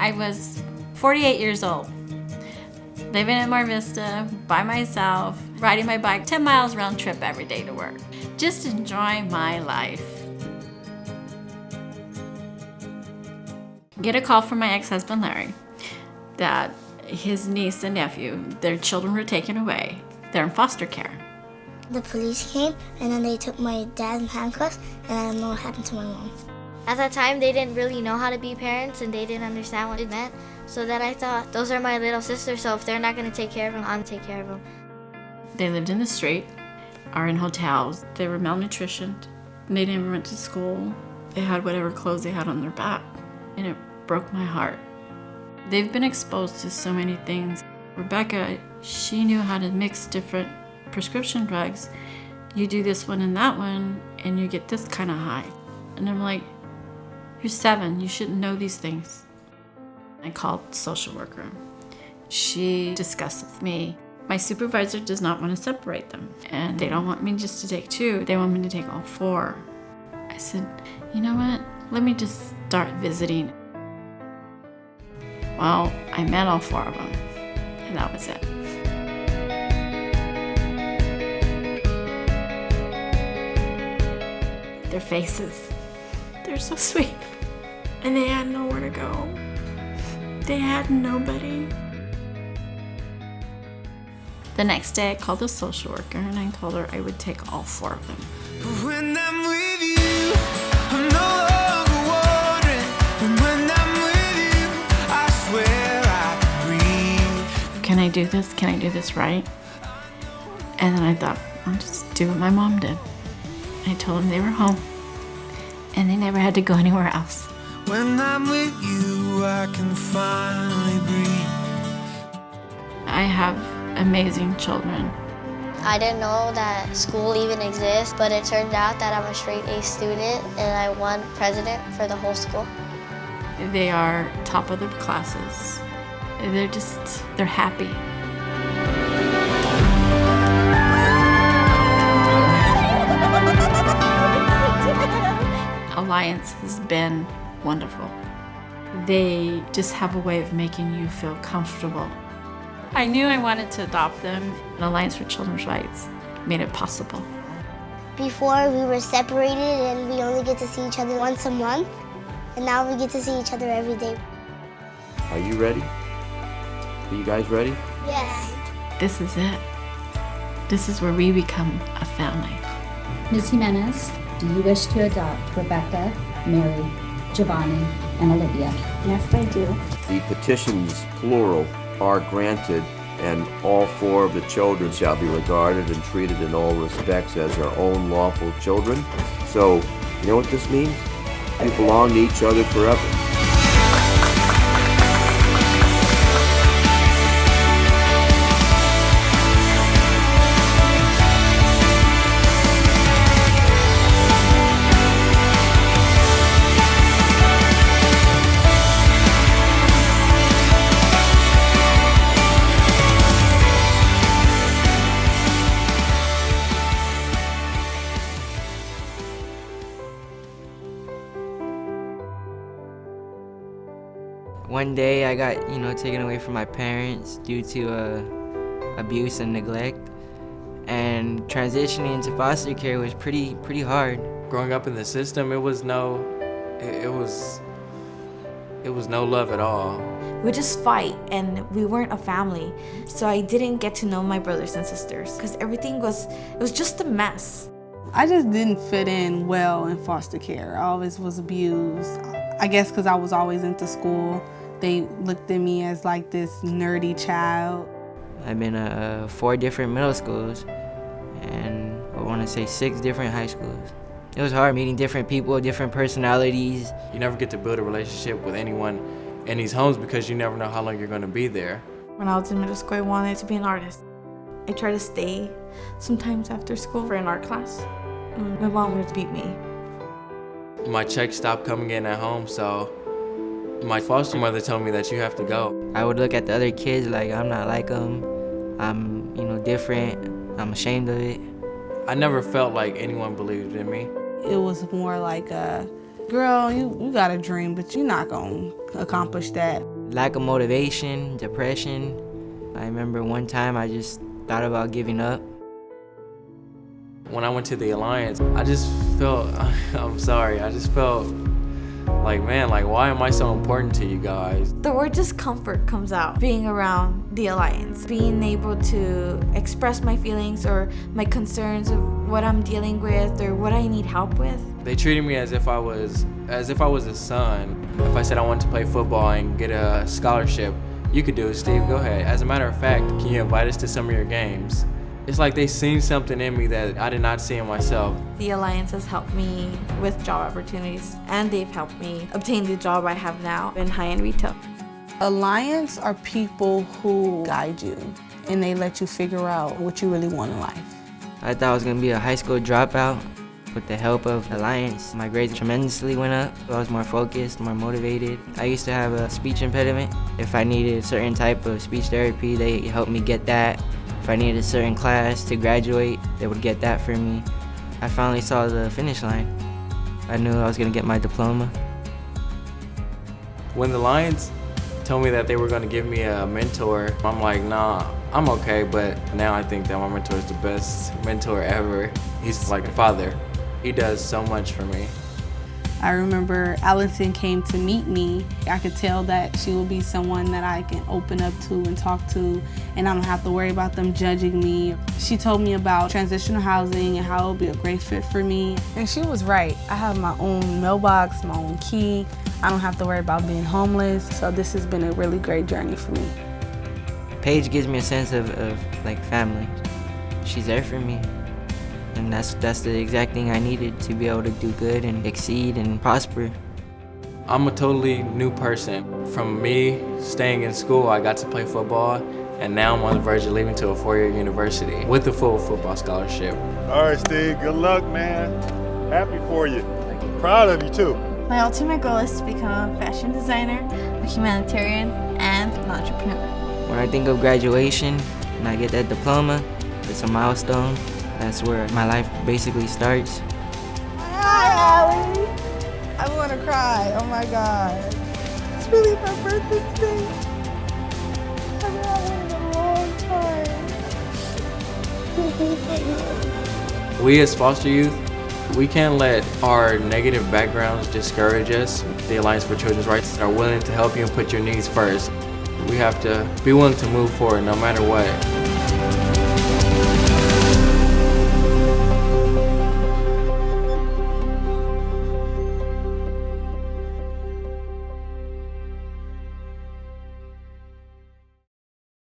I was 48 years old, living in Mar Vista by myself, riding my bike 10 miles round trip every day to work, just enjoying my life. Get a call from my ex-husband Larry that his niece and nephew, their children were taken away. They're in foster care. The police came and then they took my dad in handcuffs, and I don't know what happened to my mom. At that time, they didn't really know how to be parents and they didn't understand what it meant. So then I thought, those are my little sisters, so if they're not gonna take care of them, I'm gonna take care of them. They lived in the street, are in hotels. They were malnutritioned. They never went to school. They had whatever clothes they had on their back, and it broke my heart. They've been exposed to so many things. Rebecca, she knew how to mix different prescription drugs. You do this one and that one, and you get this kind of high. And I'm like, you're 7, you shouldn't know these things. I called the social worker. She discussed with me. My supervisor does not want to separate them, and they don't want me just to take 2, they want me to take all 4. I said, you know what, let me just start visiting. Well, I met all 4 of them, and that was it. Their faces, they're so sweet. And they had nowhere to go. They had nobody. The next day I called the social worker and I told her I would take all 4 of them. When I'm with you, I'm no longer wondering. And when I'm with you, I swear I can breathe. Can I do this? Can I do this right? And then I thought, I'll just do what my mom did. I told them they were home and they never had to go anywhere else. When I'm with you, I can finally breathe. I have amazing children. I didn't know that school even exists, but it turned out that I'm a straight A student and I won president for the whole school. They are top of their classes. They're happy. Alliance has been wonderful. They just have a way of making you feel comfortable. I knew I wanted to adopt them. Alliance for Children's Rights made it possible. Before we were separated and we only get to see each other once a month, and now we get to see each other every day. Are you ready? Are you guys ready? Yes. This is it. This is where we become a family. Ms. Jimenez, do you wish to adopt Rebecca, Mary, Giovanni, and Olivia? Yes, I do. The petitions, plural, are granted, and all 4 of the children shall be regarded and treated in all respects as our own lawful children. So, you know what this means? We belong to each other forever. One day I got, taken away from my parents due to abuse and neglect. And transitioning into foster care was pretty hard. Growing up in the system, it was no love at all. We just fight, and we weren't a family. So I didn't get to know my brothers and sisters because everything was just a mess. I just didn't fit in well in foster care. I always was abused. I guess because I was always into school. They looked at me as like this nerdy child. I've been to 4 different middle schools and I want to say 6 different high schools. It was hard meeting different people, different personalities. You never get to build a relationship with anyone in these homes because you never know how long you're going to be there. When I was in middle school, I wanted to be an artist. I tried to stay sometimes after school for an art class. My mom would beat me. My checks stopped coming in at home, so my foster mother told me that you have to go. I would look at the other kids like I'm not like them. I'm, different. I'm ashamed of it. I never felt like anyone believed in me. It was more like girl, you got a dream, but you're not going to accomplish that. Lack of motivation, depression. I remember one time I just thought about giving up. When I went to the Alliance, I just felt, I'm sorry, I just felt like, man, like, why am I so important to you guys? The word discomfort comes out being around the Alliance, being able to express my feelings or my concerns of what I'm dealing with or what I need help with. They treated me as if I was a son. If I said I wanted to play football and get a scholarship, you could do it, Steve, go ahead. As a matter of fact, can you invite us to some of your games? It's like they seen something in me that I did not see in myself. The Alliance has helped me with job opportunities, and they've helped me obtain the job I have now in high-end retail. Alliance are people who guide you, and they let you figure out what you really want in life. I thought I was gonna be a high school dropout. With the help of Alliance, my grades tremendously went up. I was more focused, more motivated. I used to have a speech impediment. If I needed a certain type of speech therapy, they helped me get that. If I needed a certain class to graduate, they would get that for me. I finally saw the finish line. I knew I was gonna get my diploma. When the Lions told me that they were gonna give me a mentor, I'm like, nah, I'm okay, but now I think that my mentor is the best mentor ever. He's like a father. He does so much for me. I remember Allison came to meet me. I could tell that she will be someone that I can open up to and talk to, and I don't have to worry about them judging me. She told me about transitional housing and how it would be a great fit for me. And she was right. I have my own mailbox, my own key. I don't have to worry about being homeless, so this has been a really great journey for me. Paige gives me a sense of like family. She's there for me. And that's the exact thing I needed to be able to do good and exceed and prosper. I'm a totally new person. From me staying in school, I got to play football, and now I'm on the verge of leaving to a 4-year university with a full football scholarship. All right, Steve, good luck, man. Happy for you. Proud of you, too. My ultimate goal is to become a fashion designer, a humanitarian, and an entrepreneur. When I think of graduation and I get that diploma, it's a milestone. That's where my life basically starts. Hi, Allie. I want to cry. Oh my God. It's really my birthday today. I've been out waiting a long time. We as foster youth, we can't let our negative backgrounds discourage us. The Alliance for Children's Rights are willing to help you and put your needs first. We have to be willing to move forward no matter what.